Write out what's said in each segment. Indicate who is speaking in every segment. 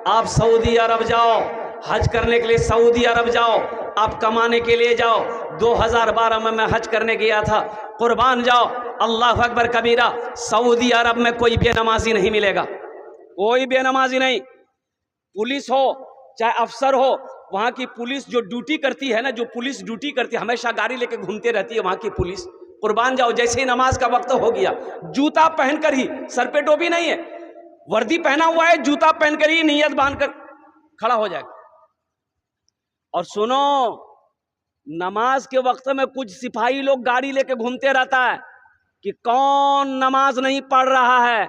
Speaker 1: आप सऊदी अरब जाओ, हज करने के लिए सऊदी अरब जाओ, आप कमाने के लिए जाओ। 2012 में मैं हज करने गया था, कुर्बान जाओ, अल्लाह अकबर कबीरा, सऊदी अरब में कोई बेनमाजी नहीं मिलेगा, कोई बेनमाजी नहीं। पुलिस हो चाहे अफसर हो, वहाँ की पुलिस जो ड्यूटी करती है ना, जो पुलिस ड्यूटी करती है, हमेशा गाड़ी लेके घूमते रहती है वहाँ की पुलिस। कुर्बान जाओ, जैसे ही नमाज का वक्त हो गया, जूता पहनकर ही, सर पे टोपी नहीं है, वर्दी पहना हुआ है, जूता पहनकर ही नियत बांधकर खड़ा हो जाएगा। और सुनो, नमाज के वक्त में कुछ सिपाही लोग गाड़ी लेके घूमते रहता है कि कौन नमाज नहीं पढ़ रहा है।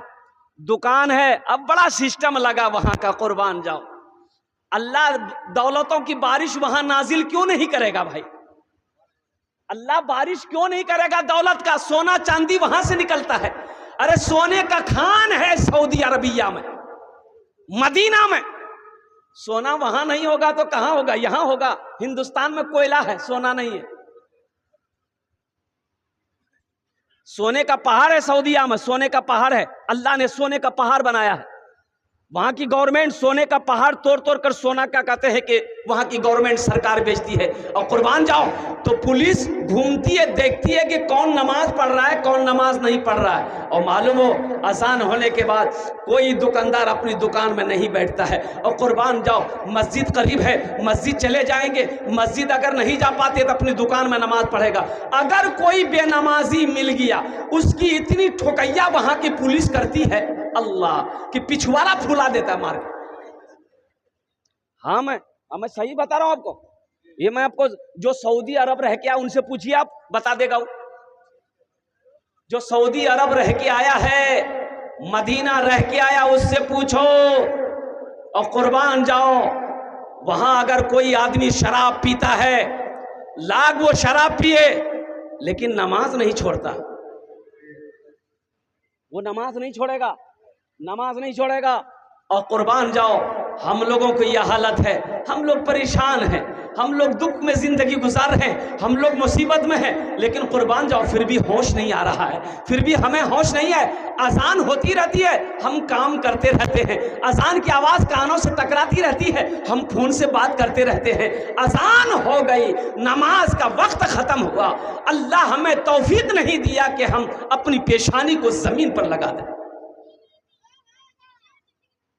Speaker 1: दुकान है, अब बड़ा सिस्टम लगा वहां का, कुर्बान जाओ। अल्लाह दौलतों की बारिश वहां नाजिल क्यों नहीं करेगा भाई? अल्लाह बारिश क्यों नहीं करेगा दौलत का? सोना चांदी वहां से निकलता है। अरे सोने का खान है सऊदी अरबिया में, मदीना में। सोना वहां नहीं होगा तो कहां होगा? यहां होगा। हिंदुस्तान में कोयला है, सोना नहीं है। सोने का पहाड़ है सऊदीया में, सोने का पहाड़ है। अल्लाह ने सोने का पहाड़ बनाया है। वहां की गवर्नमेंट सोने का पहाड़ तोड़ तोड़ कर सोना क्या कहते हैं कि वहां की गवर्नमेंट सरकार बेचती है। और कुर्बान जाओ, तो पुलिस घूमती है, देखती है कि कौन नमाज पढ़ रहा है, कौन नमाज नहीं पढ़ रहा है। और मालूम हो, अजान होने के बाद कोई दुकानदार अपनी दुकान में नहीं बैठता है। और कुर्बान जाओ, मस्जिद करीब है, मस्जिद चले जाएंगे, मस्जिद अगर नहीं जा पाते तो अपनी दुकान में नमाज पढ़ेगा। अगर कोई बेनमाजी मिल गया, उसकी इतनी ठोकैया वहां की पुलिस करती है अल्लाह कि पिछवाड़ा फुला देता मार के। हाँ, मैं सही बता रहा हूं आपको। ये मैं आपको, जो सऊदी अरब रह के आया उनसे पूछिए, आप बता देगा। जो सऊदी अरब रह के आया है, मदीना रह के आया, उससे पूछो। और कुर्बान जाओ, वहां अगर कोई आदमी शराब पीता है, लाग वो शराब पिए, लेकिन नमाज नहीं छोड़ता, वो नमाज नहीं छोड़ेगा, नमाज नहीं छोड़ेगा। और कुर्बान जाओ, हम लोगों को यह हालत है, हम लोग परेशान हैं, हम लोग दुख में जिंदगी गुजार रहे हैं, हम लोग मुसीबत में हैं, लेकिन कुर्बान जाओ फिर भी होश नहीं आ रहा है, फिर भी हमें होश नहीं है। अजान होती रहती है, हम काम करते रहते हैं, अजान की आवाज़ कानों से टकराती रहती है, हम फोन से बात करते रहते हैं। अजान हो गई, नमाज का वक्त ख़त्म हुआ, अल्लाह हमें तौफीक नहीं दिया कि हम अपनी पेशानी को ज़मीन पर लगा दें।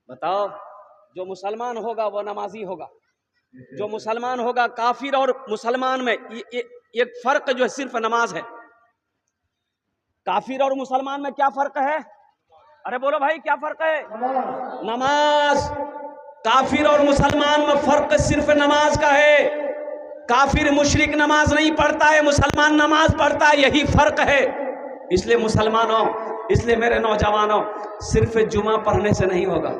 Speaker 1: बताओ, जो मुसलमान होगा वो नमाजी होगा, जो मुसलमान होगा। काफिर और मुसलमान में एक फर्क जो है सिर्फ नमाज है। काफिर और मुसलमान में क्या फर्क है? अरे बोलो भाई, क्या फर्क है? नमाज। काफिर और मुसलमान में फर्क सिर्फ नमाज का है। काफिर मुशरिक नमाज नहीं पढ़ता है, मुसलमान नमाज पढ़ता है, यही फर्क है। इसलिए मुसलमानों, इसलिए मेरे नौजवानों, सिर्फ जुमा पढ़ने से नहीं होगा।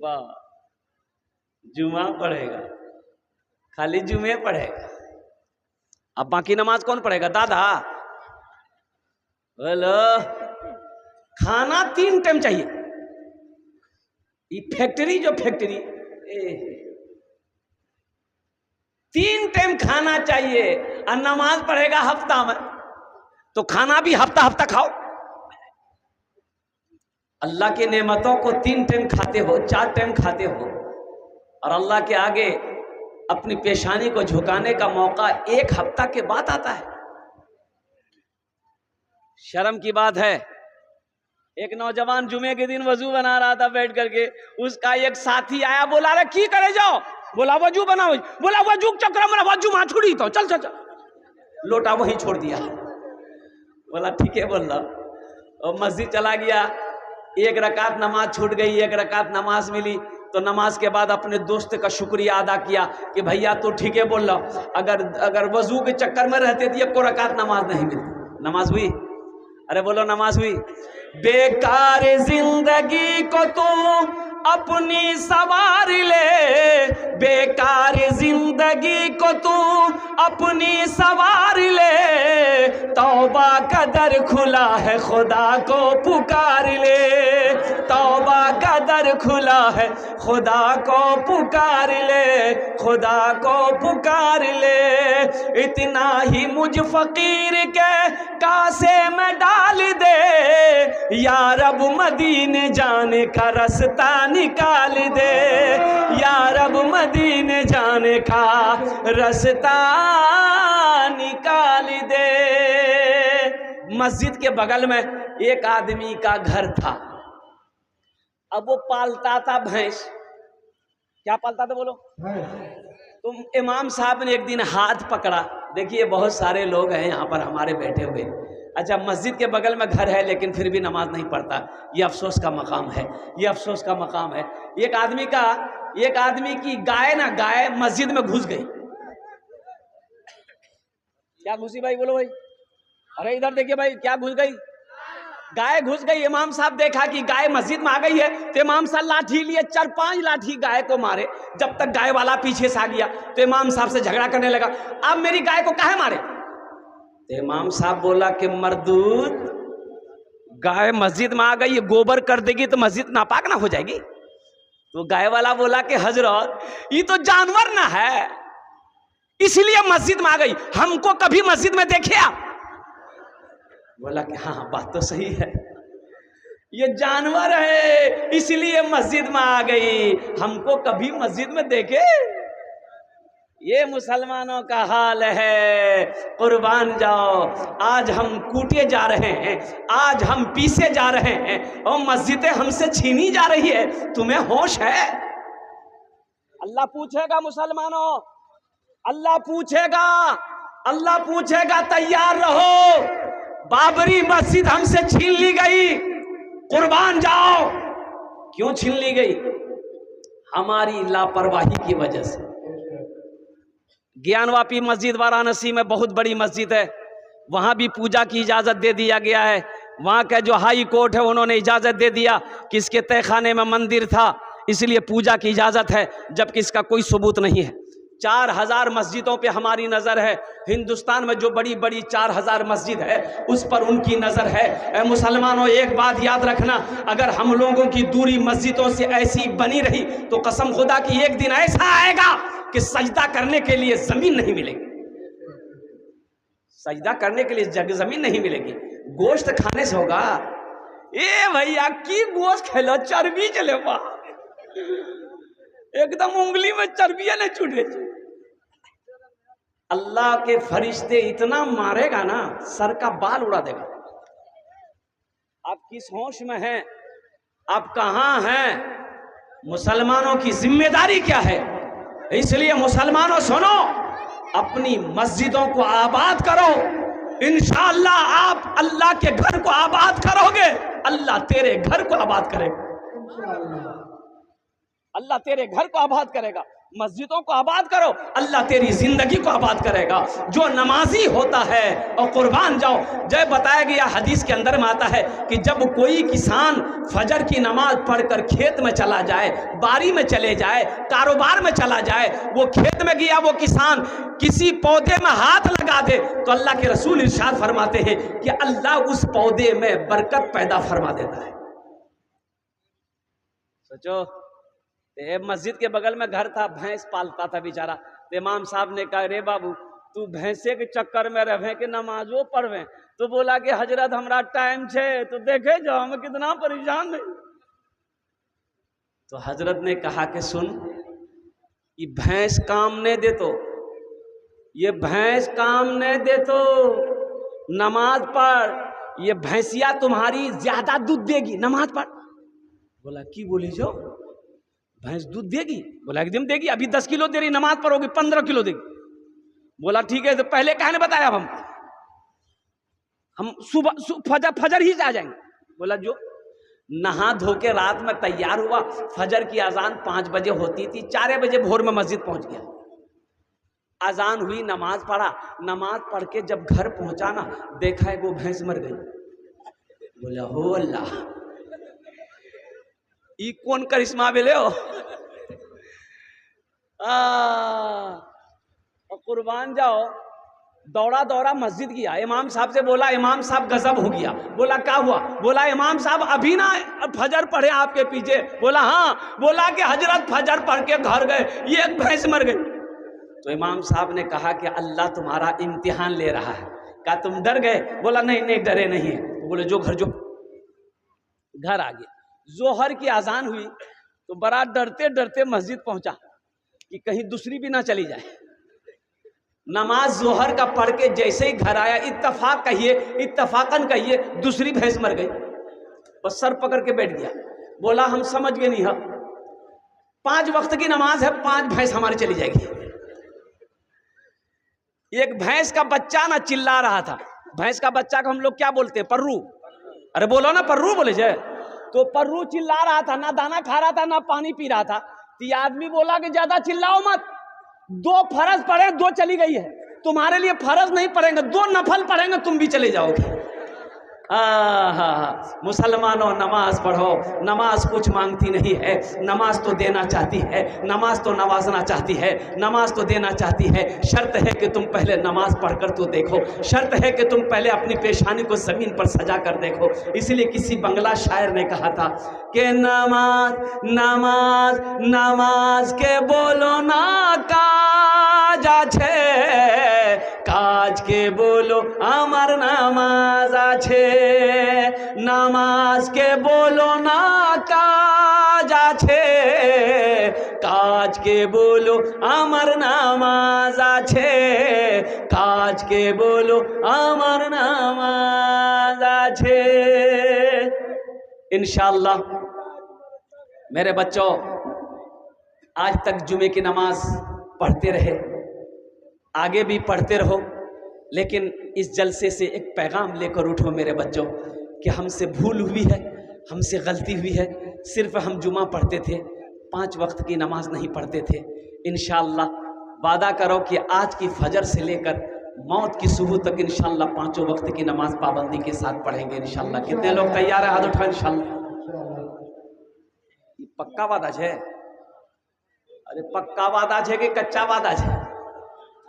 Speaker 1: वाह, जुमा पढ़ेगा, खाली जुमे पढ़ेगा, अब बाकी नमाज कौन पढ़ेगा? दादा बोलो, खाना 3 टाइम चाहिए। ये फैक्ट्री, जो फैक्ट्री 3 टाइम खाना चाहिए, और नमाज पढ़ेगा हफ्ता में, तो खाना भी हफ्ता हफ्ता खाओ। अल्लाह की नेमतों को 3 टाइम खाते हो, 4 टाइम खाते हो, और अल्लाह के आगे अपनी पेशानी को झुकाने का मौका 1 हफ्ता के बाद आता है। शर्म की बात है। एक नौजवान जुमे के दिन वजू बना रहा था बैठ करके, उसका एक साथी आया, बोला अरे की करे जाओ, बोला वजू बनाओ, बोला वजू चक्र में वजू मां छुड़ी तो चल चल चल, लोटा वहीं छोड़ दिया। बोला ठीक है, बोल रहा, और मस्जिद चला गया। 1 रकात नमाज छूट गई, 1 रकात नमाज मिली, तो नमाज के बाद अपने दोस्त का शुक्रिया अदा किया कि भैया तो ठीक है बोल रहा, अगर वजू के चक्कर में रहते थे 1 रकात नमाज नहीं मिलती। नमाज हुई? अरे बोलो, नमाज हुई? बेकार जिंदगी को तू अपनी सवार ले, बेकार जिंदगी को तू अपनी सवार ले, तौबा का दर खुला है खुदा को पुकार ले, तौबा का दर खुला है, खुदा को पुकार ले, खुदा को पुकार ले। इतना ही मुझ फकीर के कासे में डाल दे, या रब मदीने जाने का रास्ता निकाल दे, या रब मदीने जाने का रास्ता निकाल दे। मस्जिद के बगल में एक आदमी का घर था। अब वो पालता था भैंस। क्या पालता था बोलो? तो इमाम साहब ने एक दिन हाथ पकड़ा। देखिए बहुत सारे लोग हैं यहाँ पर हमारे बैठे हुए, अच्छा मस्जिद के बगल में घर है लेकिन फिर भी नमाज नहीं पढ़ता। ये अफसोस का मकाम है, ये अफसोस का मकाम है। एक आदमी की गाय ना, गाय मस्जिद में घुस गई। क्या घुसी भाई? बोलो भाई। अरे इधर देखिए भाई, क्या घुस गई? गाय घुस गई। इमाम साहब देखा कि गाय मस्जिद में आ गई है तो इमाम साहब लाठी लिए 4-5 लाठी गाय को मारे। जब तक गाय वाला पीछे से आ गया तो इमाम साहब से झगड़ा करने लगा, अब मेरी गाय को काहे मारे? तो इमाम साहब बोला कि मर्दूद, गाय मस्जिद में आ गई, गोबर कर देगी तो मस्जिद नापाक ना हो जाएगी? तो गाय वाला बोला कि हजरत ये तो जानवर ना है, इसलिए मस्जिद में आ गई, हमको कभी मस्जिद में देखे आप? बोला कि हाँ बात तो सही है, ये जानवर है इसलिए मस्जिद में आ गई, हमको कभी मस्जिद में देखे? ये मुसलमानों का हाल है। कुर्बान जाओ, आज हम कूटे जा रहे हैं, आज हम पीसे जा रहे हैं और मस्जिदें हमसे छीनी जा रही है। तुम्हें होश है? अल्लाह पूछेगा मुसलमानों, अल्लाह पूछेगा, अल्लाह पूछेगा, तैयार रहो। बाबरी मस्जिद हमसे छीन ली गई, कुर्बान जाओ। क्यों छीन ली गई? हमारी लापरवाही की वजह से। ज्ञानवापी मस्जिद वाराणसी में बहुत बड़ी मस्जिद है, वहां भी पूजा की इजाजत दे दिया गया है। वहां का जो हाई कोर्ट है उन्होंने इजाजत दे दिया कि इसके तहखाने में मंदिर था इसलिए पूजा की इजाजत है, जबकि इसका कोई सबूत नहीं है। 4000 मस्जिदों पे हमारी नज़र है। हिंदुस्तान में जो बड़ी बड़ी 4000 मस्जिद है उस पर उनकी नज़र है। मुसलमानों एक बात याद रखना, अगर हम लोगों की दूरी मस्जिदों से ऐसी बनी रही तो कसम खुदा की एक दिन ऐसा आएगा कि सजदा करने के लिए ज़मीन नहीं मिलेगी, सजदा करने के लिए ज़मीन नहीं मिलेगी। गोश्त खाने से होगा। ए भैया की गोश्त खेलो, चर्बी चले एकदम उंगली में चर्बियां नहीं छूटे। अल्लाह के फरिश्ते इतना मारेगा ना, सर का बाल उड़ा देगा। आप किस होश में हैं? आप कहां हैं? मुसलमानों की जिम्मेदारी क्या है? इसलिए मुसलमानों सुनो, अपनी मस्जिदों को आबाद करो। इंशाअल्लाह आप अल्लाह के घर को आबाद करोगे, अल्लाह तेरे घर को आबाद करेगा। अल्लाह तेरे घर को आबाद करेगा। मस्जिदों को आबाद करो, अल्लाह तेरी जिंदगी को आबाद करेगा। जो नमाजी होता है, और कुर्बान जाओ, जब बताया गया हदीस के अंदर में आता है कि जब कोई किसान फजर की नमाज पढ़कर खेत में चला जाए, बारी में चले जाए, कारोबार में चला जाए, वो खेत में गया वो किसान किसी पौधे में हाथ लगा दे तो अल्लाह के रसूल इरशाद फरमाते हैं कि अल्लाह उस पौधे में बरकत पैदा फरमा देता है। सोचो, मस्जिद के बगल में घर था, भैंस पालता था बेचारा। तो इमाम साहब ने कहा, रे बाबू तू भैंसे के चक्कर में रहे कि नमाजो पढ़वे? तो बोला कि हजरत हमरा टाइम छे, तो देखे जाओ हम कितना परेशान नहीं। तो हजरत ने कहा कि सुन, ये भैंस काम नहीं दे तो, ये भैंस काम नहीं दे तो नमाज पढ़, ये भैंसिया तुम्हारी ज्यादा दूध देगी, नमाज पढ़। बोला की बोली जो? भैंस दूध देगी? बोला एकदम देगी, अभी 10 किलो दे रही, नमाज पढ़ोगे 15 किलो देगी। बोला ठीक है, तो पहले कहने बताया हम सुबह फजर ही आ जाएंगे। बोला जो नहा धो के रात में तैयार हुआ, फजर की अजान 5 बजे होती थी, 4 बजे भोर में मस्जिद पहुंच गया। अजान हुई, नमाज पढ़ा, नमाज पढ़ के जब घर पहुंचा ना, देखा है वो भैंस मर गई। बोला हो अल्लाह, ई कौन करिश्मा बेले हो? और कुर्बान जाओ, दौड़ा दौड़ा मस्जिद गया, इमाम साहब से बोला इमाम साहब गजब हो गया। बोला क्या हुआ? बोला इमाम साहब अभी ना फजर पढ़े आपके पीछे। बोला हाँ। बोला कि हजरत फजर पढ़ के घर गए, ये एक भैंस मर गई। तो इमाम साहब ने कहा कि अल्लाह तुम्हारा इम्तिहान ले रहा है। क्या तुम डर गए? बोला नहीं नहीं डरे नहीं है। तो बोले जो घर आ गया। जोहर की अजान हुई तो बड़ा डरते डरते मस्जिद पहुंचा कि कहीं दूसरी भी ना चली जाए। नमाज जोहर का पढ़ के जैसे ही घर आया, इत्तफाकन कहिए दूसरी भैंस मर गई। बस सर पकड़ के बैठ गया। बोला हम समझ गए नहीं है, 5 वक्त की नमाज है, 5 भैंस हमारी चली जाएगी। एक भैंस का बच्चा ना चिल्ला रहा था। भैंस का बच्चा को हम लोग क्या बोलते हैं? पर्रू। अरे बोलो ना पर्रू बोले जाए। तो पर्रू चिल्ला रहा था, ना दाना खा रहा था ना पानी पी रहा था। तो ये आदमी बोला कि ज्यादा चिल्लाओ मत, 2 फर्ज पढ़े 2 चली गई है, तुम्हारे लिए फर्ज नहीं पढ़ेंगे, 2 नफल पढ़ेंगे, तुम भी चले जाओगे। मुसलमानों नमाज पढ़ो। नमाज कुछ मांगती नहीं है, नमाज तो देना चाहती है, नमाज तो नवाजना चाहती है, नमाज तो देना चाहती है। शर्त है कि तुम पहले नमाज पढ़कर तो देखो, शर्त है कि तुम पहले अपनी पेशानी को जमीन पर सजा कर देखो। इसलिए किसी बंगला शायर ने कहा था कि नमाज नमाज नमाज के बोलो ना काज आछे, काज के बोलो আমার নামাজ আছে। নামাজ के बोलो ना काज আছে, काज के बोलो আমার নামাজ আছে, काज के बोलो আমার নামাज আছে। इंशाअल्लाह मेरे बच्चों, आज तक जुमे की नमाज पढ़ते रहे, आगे भी पढ़ते रहो, लेकिन इस जलसे से एक पैगाम लेकर उठो मेरे बच्चों कि हमसे भूल हुई है, हमसे गलती हुई है। सिर्फ हम जुमा पढ़ते थे, 5 वक्त की नमाज नहीं पढ़ते थे। इंशाअल्लाह वादा करो कि आज की फजर से लेकर मौत की सुबह तक इंशाअल्लाह 5 वक्त की नमाज पाबंदी के साथ पढ़ेंगे इंशाअल्लाह। कितने लोग तैयार है? हाथ उठाओ इंशाअल्लाह। ये पक्का वादा है? अरे पक्का वादा है कि कच्चा वादा है?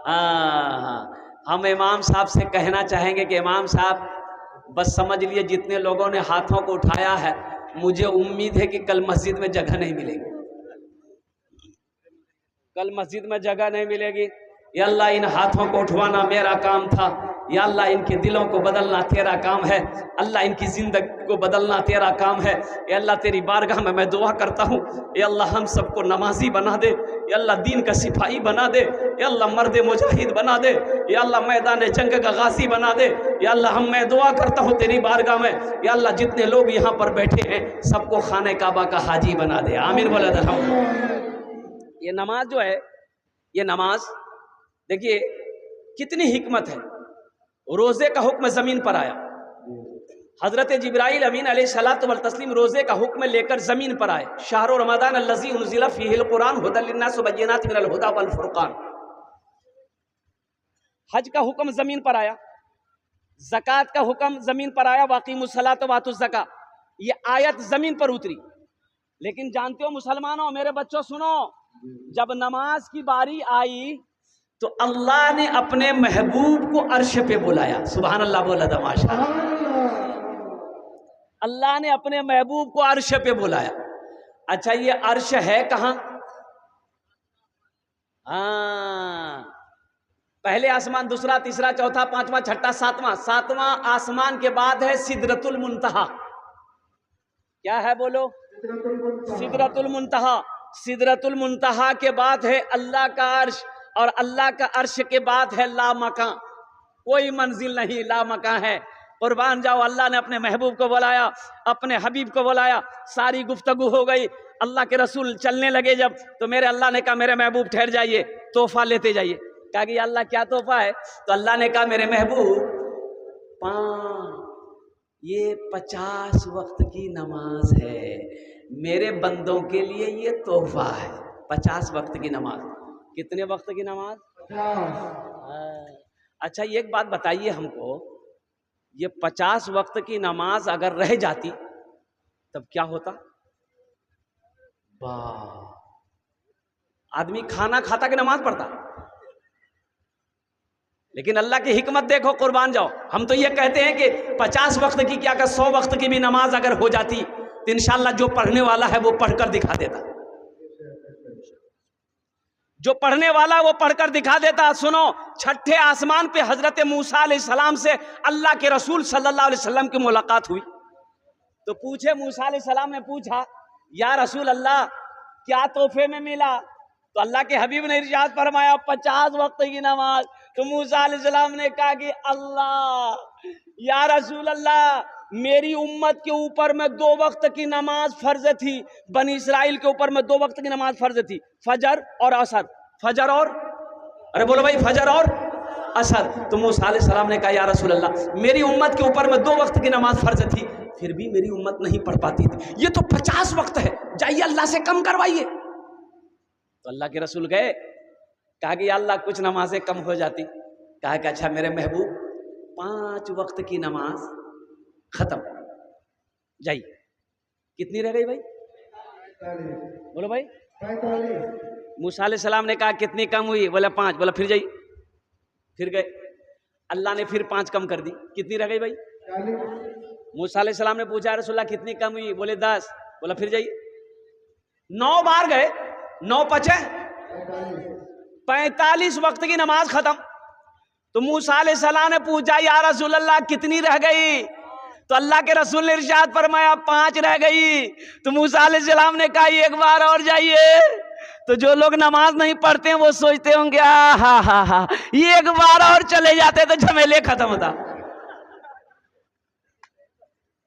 Speaker 1: हाँ, हम इमाम साहब से कहना चाहेंगे कि इमाम साहब बस समझ लिए जितने लोगों ने हाथों को उठाया है, मुझे उम्मीद है कि कल मस्जिद में जगह नहीं मिलेगी, कल मस्जिद में जगह नहीं मिलेगी। या अल्लाह इन हाथों को उठवाना मेरा काम था, या अल्लाह इनके दिलों को बदलना तेरा काम है, अल्लाह इनकी ज़िंदगी को बदलना तेरा काम है। या अल्लाह तेरी बारगाह में मैं दुआ करता हूँ, या अल्लाह हम सबको नमाजी बना दे, या अल्लाह दीन का सिपाही बना दे, या अल्लाह मर्द मुजाहिद बना दे, या अल्लाह मैदान जंग का गाजी बना दे। या अल्लाह मैं दुआ करता हूँ तेरी बारगाह में, या अल्लाह जितने लोग यहाँ पर बैठे हैं सबको खाने काबा का हाजी बना दे। आमीन बोले। ये नमाज जो है, ये नमाज देखिए कितनी हिकमत है। रोज़े का हुक्म ज़मीन पर आया, हज़रत जिब्राइल अमीन अलैहिस्सलातु वल तस्लीम रोज़े का हुक्म लेकर ज़मीन पर आए। शहर रमज़ान अल्लज़ी उनज़िला फ़ीहिल कुरान हुदल लिन्नास व बय्यिनातिन मिनल हुदा वल फुरक़ान। हज का हुक्म ज़मीन पर आया, ज़कात का हुक्म ज़मीन पर आया, वाक़िमुस्सलात व आतुज़ ज़का, ये आयत ज़मीन पर उतरी। लेकिन जानते हो मुसलमानों, मेरे बच्चों सुनो, जब नमाज की बारी आई तो अल्लाह ने अपने महबूब को अर्श पे बुलाया। सुभान अल्लाह बोला था माशाअल्लाह। अल्लाह ने अपने महबूब को अर्श पे बुलाया। अच्छा ये अर्श है कहाँ? हाँ, पहले आसमान, दूसरा, तीसरा, चौथा, पांचवा, छठा, सातवां आसमान के बाद है सिदरतुल मुंतहा। क्या है बोलो? सिदरतुल मुंतहा। सिदरतुल मुंतहा के बाद है अल्लाह का अर्श, और अल्लाह का अर्श के बाद है ला मकां। कोई मंजिल नहीं, ला मकां है। कुर्बान जाओ, अल्लाह ने अपने महबूब को बुलाया, अपने हबीब को बुलाया, सारी गुफ्तगू हो गई। अल्लाह के रसूल चलने लगे जब, तो मेरे अल्लाह ने कहा मेरे महबूब ठहर जाइए, तोहफा लेते जाइए। कहा कि अल्लाह क्या तोहफा है? तो अल्लाह ने कहा मेरे महबूब ये 50 वक्त की नमाज है, मेरे बंदों के लिए ये तोहफा है। 50 वक्त की नमाज। कितने वक्त की नमाज? अच्छा एक बात बताइए हमको, ये 50 वक्त की नमाज अगर रह जाती तब क्या होता? वाह, आदमी खाना खाता कि नमाज पढ़ता? लेकिन अल्लाह की हिकमत देखो, कुर्बान जाओ। हम तो ये कहते हैं कि 50 वक्त की क्या कर 100 वक्त की भी नमाज अगर हो जाती तो इंशाअल्लाह जो पढ़ने वाला है वो पढ़कर दिखा देता, जो पढ़ने वाला वो पढ़कर दिखा देता। सुनो, छठे आसमान पे हजरत मूसा अलैहिस्सलाम से अल्लाह के रसूल सल्लल्लाहु अलैहि वसल्लम की मुलाकात हुई। तो पूछे, मूसा अलैहिस्सलाम ने पूछा, या रसूल अल्लाह क्या तोहफे में मिला? तो अल्लाह के हबीब ने इरशाद फरमाया 50 वक्त की नमाज। तो मूसा अलैहिस्सलाम ने कहा कि अल्लाह, या रसूल अल्लाह मेरी उम्मत के ऊपर में 2 वक्त की नमाज फर्ज थी, बनी इसराइल के ऊपर में 2 वक्त की नमाज फर्ज थी, फजर और असर। फजर और, अरे बोलो भाई, फजर और असर। तो मूसा अलैहिस्सलाम ने कहा, या रसूल अल्लाह मेरी उम्मत के ऊपर में 2 वक्त की नमाज फर्ज थी, फिर भी मेरी उम्मत नहीं पढ़ पाती थी, ये तो 50 वक्त है, जाइए अल्लाह से कम करवाइए। तो अल्लाह के रसूल गए, कहा कि अल्लाह कुछ नमाजें कम हो जाती। कहा कि अच्छा मेरे महबूब 5 वक्त की नमाज खत्म, जाइए। कितनी रह गई भाई? बोलो भाई। मूसा अलैहिस्सलाम ने कहा कितनी कम हुई? बोला 5। बोला फिर जाइए। फिर गए, अल्लाह ने फिर 5 कम कर दी। कितनी रह गई भाई? मूसा अलैहिस्सलाम ने पूछा, रसूलल्लाह कितनी कम हुई? बोले 10। बोला फिर जाइए। 9 बार गए, 9 पचे 45 वक्त की नमाज खत्म। तो मूसा अलैहिस्सलाम ने पूछा, या रसूलल्लाह कितनी रह गई? तो अल्लाह के रसूल ने इरशाद फरमाया 5 रह गई। तो मूसा अलैहिस्सलाम ने कहा 1 बार और जाइए। तो जो लोग नमाज नहीं पढ़ते हैं वो सोचते होंगे हा 1 बार और चले जाते तो झमेले खत्म होता।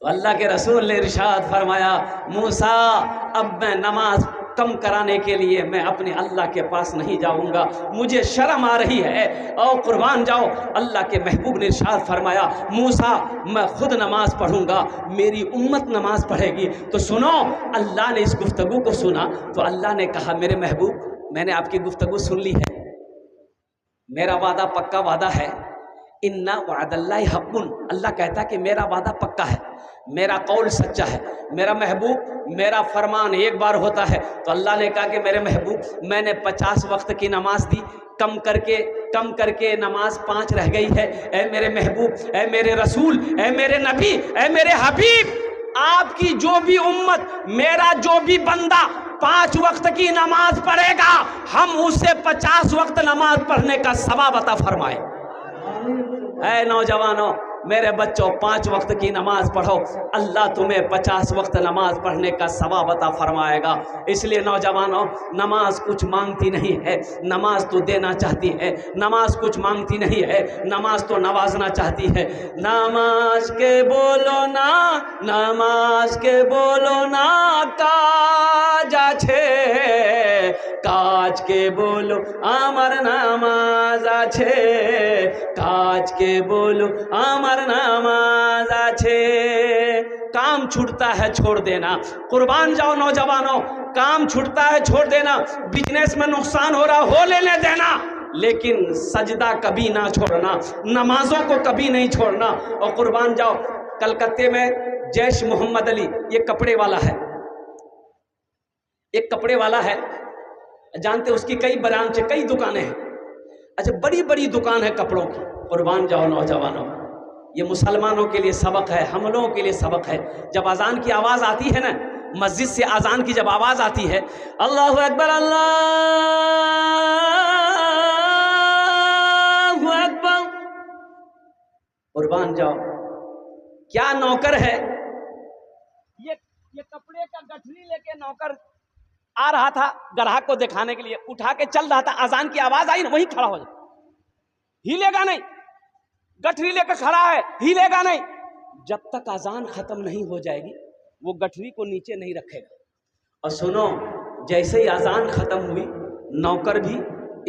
Speaker 1: तो अल्लाह के रसूल ने इरशाद फरमाया, मूसा अब मैं नमाज कम कराने के लिए मैं अपने अल्लाह के पास नहीं जाऊंगा, मुझे शर्म आ रही है। और कुर्बान जाओ, अल्लाह के महबूब ने इरशाद फरमाया, मूसा मैं खुद नमाज पढ़ूंगा, मेरी उम्मत नमाज पढ़ेगी। तो सुनो, अल्लाह ने इस गुफ्तगू को सुना तो अल्लाह ने कहा, मेरे महबूब मैंने आपकी गुफ्तगू सुन ली है, मेरा वादा पक्का वादा है। इन्ना वअदल्लाहि हक़्क़ुन, अल्लाह कहता कि मेरा वादा पक्का है, मेरा कौल सच्चा है। मेरा महबूब मेरा फरमान एक बार होता है। तो अल्लाह ने कहा कि मेरे महबूब मैंने 50 वक्त की नमाज दी, कम करके नमाज 5 रह गई है। ए मेरे महबूब, ए मेरे रसूल, ए मेरे नबी, ए मेरे हबीब, आपकी जो भी उम्मत, मेरा जो भी बंदा 5 वक्त की नमाज पढ़ेगा, हम उसे 50 वक्त नमाज पढ़ने का सवाब अता फरमाए। ऐ नौजवानों, मेरे बच्चों, 5 वक्त की नमाज पढ़ो, अल्लाह तुम्हें 50 वक्त नमाज पढ़ने का सवाब अता फरमाएगा। इसलिए नौजवानों, नमाज कुछ मांगती नहीं है, नमाज तो देना चाहती है। नमाज कुछ मांगती नहीं है, नमाज तो नवाजना चाहती है। नमाज के बोलो ना, नमाज के बोलो ना, काज आछे, काज के बोलो आमार नामाज आछे, काज के बोलो आमार नामाज आछे। काम छूटता है छोड़ देना। कुर्बान जाओ नौजवानों, काम छूटता है छोड़ देना। बिजनेस में नुकसान हो रहा हो लेने देना, लेकिन सजदा कभी ना छोड़ना, नमाजों को कभी नहीं छोड़ना। और कुर्बान जाओ, कलकत्ते में जैश मोहम्मद अली, ये कपड़े वाला है, एक कपड़े वाला है, जानते उसकी कई ब्रांच, कई दुकानें हैं। अच्छा, बड़ी बड़ी दुकान है कपड़ों की। कुर्बान जाओ नौजवानों, ये मुसलमानों के लिए सबक है, हम लोगों के लिए सबक है। जब अजान की आवाज़ आती है ना, मस्जिद से अजान की जब आवाज़ आती है, अल्लाहु अकबर अल्लाहु अकबर, कुर्बान जाओ, क्या नौकर है ये कपड़े का गठरी लेके नौकर आ रहा था ग्राहक को दिखाने के लिए, उठा के चल रहा था। अजान की आवाज आई ना, वहीं खड़ा हो जाए, हिलेगा नहीं। गठरी लेकर खड़ा है, हिलेगा नहीं। जब तक अजान खत्म नहीं हो जाएगी वो गठरी को नीचे नहीं रखेगा। और सुनो, जैसे ही अजान खत्म हुई, नौकर भी,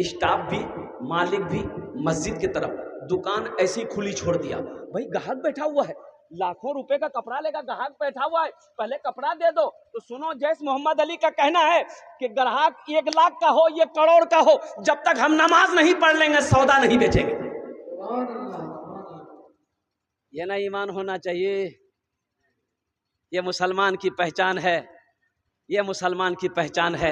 Speaker 1: स्टाफ भी, मालिक भी मस्जिद की तरफ, दुकान ऐसी खुली छोड़ दिया। भाई ग्राहक बैठा हुआ है, लाखों रुपए का कपड़ा लेगा, ग्राहक बैठा हुआ है, पहले कपड़ा दे दो। तो सुनो, जैसे मोहम्मद अली का कहना है कि ग्राहक 1 लाख का हो, 1 करोड़ का हो, जब तक हम नमाज नहीं पढ़ लेंगे सौदा नहीं बेचेंगे। ये ना ईमान होना चाहिए। ये मुसलमान की पहचान है, ये मुसलमान की पहचान है।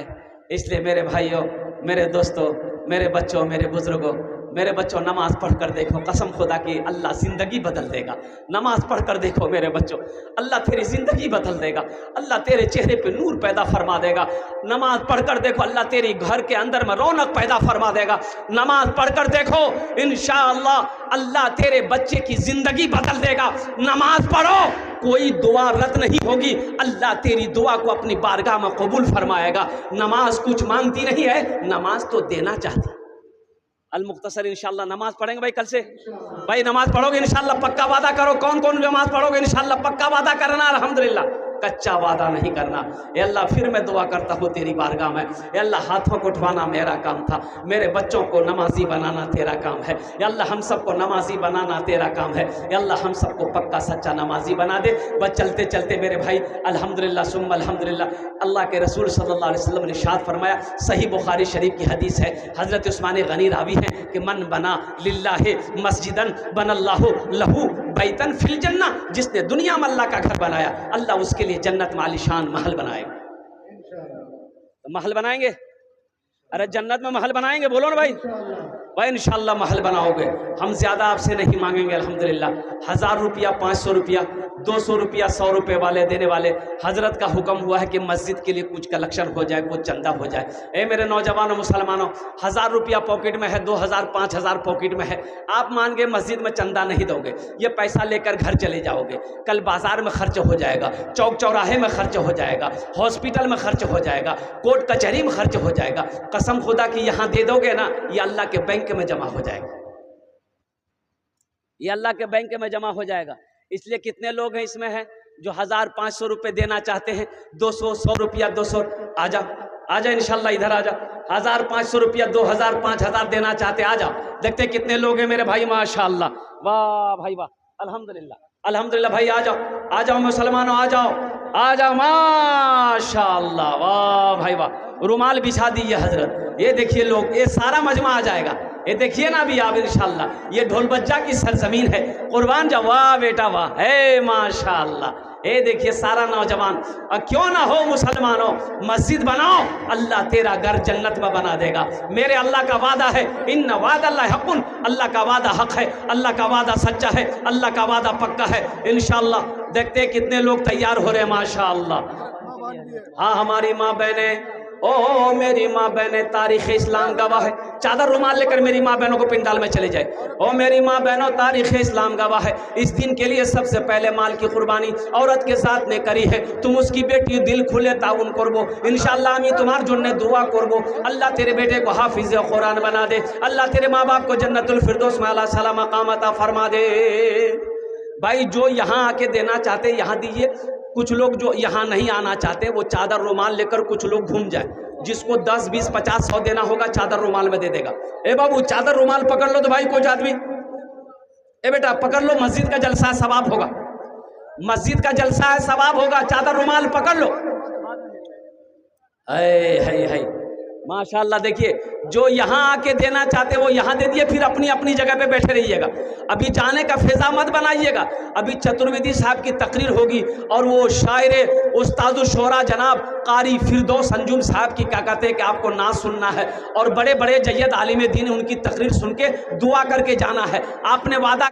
Speaker 1: इसलिए मेरे भाइयों, मेरे दोस्तों, मेरे बच्चों, मेरे बुजुर्गों, मेरे बच्चों, नमाज पढ़ कर देखो, कसम खुदा की अल्लाह ज़िंदगी बदल देगा। नमाज पढ़ कर देखो मेरे बच्चों, अल्लाह तेरी ज़िंदगी बदल देगा, अल्लाह तेरे चेहरे पे नूर पैदा फरमा देगा। नमाज पढ़ कर देखो, अल्लाह तेरी घर के अंदर में रौनक पैदा फरमा देगा। नमाज पढ़ कर देखो, इंशाअल्लाह अल्लाह तेरे बच्चे की ज़िंदगी बदल देगा। नमाज पढ़ो, कोई दुआ रद्द नहीं होगी, अल्लाह तेरी दुआ को अपनी बारगाह में कबूल फरमाएगा। नमाज कुछ मांगती नहीं है, नमाज तो देना चाहती। अल मुख्तसर इंशाअल्लाह नमाज पढ़ेंगे भाई कल से। भाई नमाज पढ़ोगे इंशाअल्लाह, पक्का वादा करो। कौन कौन नमाज पढ़ोगे इंशाअल्लाह, पक्का वादा करना अल्हम्दुलिल्लाह, कच्चा वादा नहीं करना। ए अल्लाह, फिर मैं दुआ करता हूँ तेरी बारगाह में, ए अल्लाह हाथों को उठवाना मेरा काम था, मेरे बच्चों को नमाजी बनाना तेरा काम है। ए अल्लाह हम सबको नमाजी बनाना तेरा काम है। ए अल्लाह हम सबको पक्का सच्चा नमाजी बना दे। बस चलते चलते मेरे भाई अल्हम्दुलिल्लाह सुम्मा अल्हम्दुलिल्लाह, अल्लाह के रसूल सल्लल्लाहु अलैहि वसल्लम ने इरशाद फरमाया, सही बुखारी शरीफ की हदीस है, हज़रत उस्मान गनी रावी हैं कि मन बना लिल्लाहि मस्जिदन बनल्लाहु लहू बैतन फिल जन्ना, जिसने दुनिया में अल्लाह का घर बनाया, अल्लाह उसके लिए जन्नत में आलीशान महल बनाएगा। तो महल बनाएंगे, अरे जन्नत में महल बनाएंगे, बोलो ना भाई। भाई इंशाअल्लाह महल बनाओगे। हम ज़्यादा आपसे नहीं मांगेंगे अल्हम्दुलिल्लाह। 1000 रुपया, 500 रुपया, 200 रुपया, 100 रुपये वाले देने वाले, हज़रत का हुक्म हुआ है कि मस्जिद के लिए कुछ कलेक्शन हो जाए, कुछ चंदा हो जाए। ए मेरे नौजवानों मुसलमानों, 1000 रुपया पॉकेट में है, 2000 5000 पॉकेट में है, आप मान के मस्जिद में चंदा नहीं दोगे, ये पैसा लेकर घर चले जाओगे, कल बाजार में खर्च हो जाएगा, चौक चौराहे में खर्च हो जाएगा, हॉस्पिटल में खर्च हो जाएगा, कोर्ट कचहरी में खर्च हो जाएगा। कसम खुदा की यहाँ दे दोगे ना, ये अल्लाह के बैंक में जमा हो जाएगा, ये अल्लाह के बैंक में जमा हो जाएगा। इसलिए कितने लोग हैं इसमें हैं जो 1000 500 रुपये देना चाहते हैं, 200 100 रुपया 200, आजा आजा इंशाल्लाह, इधर आजा। 1000 500 रुपया, 2000 5000 देना चाहते, आजा। देखते कितने लोग हैं मेरे भाई, माशाअल्लाह, वाह भाई वाह, अल्हम्दुलिल्लाह अल्हम्दुलिल्लाह। भाई आ जाओ, आ जाओ मुसलमानों, आ जाओ, आ जाओ, माशाअल्लाह, वाह भाई वाह। रुमाल बिछा दी है हजरत, ये देखिए लोग, ये सारा मजमा आ जाएगा। ये देखिए ना अभी आप इंशाअल्लाह, ये ढोल बज्जा की सरजमीन है, कुर्बान जा, वाह बेटा वाह, है माशाअल्लाह। ये देखिए सारा नौजवान, और क्यों ना हो मुसलमानों, मस्जिद बनाओ, अल्लाह तेरा घर जन्नत में बना देगा। मेरे अल्लाह का वादा है, इन्ना वादल्लाहि हक़्क़ुन, अल्लाह का वादा हक है, अल्लाह का वादा सच्चा है, अल्लाह का वादा पक्का है। इंशाअल्लाह देखते हैं कितने लोग तैयार हो रहे हैं, माशाअल्लाह। हाँ हमारी माँ बहनें, ओ मेरी माँ बहनें, तारीख़ इस्लाम गवाह है। चादर रुमाल लेकर मेरी माँ बहनों को पिंडाल में चले जाए। ओ मेरी माँ बहनों, तारीख़ इस्लाम गवाह है, इस दिन के लिए सबसे पहले माल की कुर्बानी औरत के साथ ने करी है। तुम उसकी बेटी दिल खुले ताउन करबो, इंशाअल्लाह আমি তোমার জন্য दुआ করবো। अल्लाह तेरे बेटे को हाफिज़ कुरान बना दे, अल्लाह तेरे माँ बाप को जन्नतुल फिरदौस में आला सला मकाम अता फरमा दे। भाई जो यहाँ आके देना चाहते यहाँ दीजिए, कुछ लोग जो यहाँ नहीं आना चाहते वो चादर रुमाल लेकर कुछ लोग घूम जाए, जिसको 10 20 50 100 देना होगा चादर रुमाल में दे देगा। ए बाबू चादर रुमाल पकड़ लो तो भाई कुछ आदमी, ए बेटा पकड़ लो, मस्जिद का जलसा सवाब होगा, मस्जिद का जलसा है सवाब होगा, चादर रुमाल पकड़ लो। है माशाअल्लाह। देखिए जो यहाँ आके देना चाहते वो यहाँ दे दिए, फिर अपनी अपनी जगह पे बैठे रहिएगा, अभी जाने का फेजा मत बनाइएगा। अभी चतुर्वेदी साहब की तकरीर होगी और वो शायर उस्ताद शोरा जनाब कारी फिरदौस अंजुम साहब की क्या कहते हैं कि आपको ना सुनना है, और बड़े बड़े जय्यद आलिम दीन उनकी तकरीर सुन के दुआ करके जाना है। आपने वादा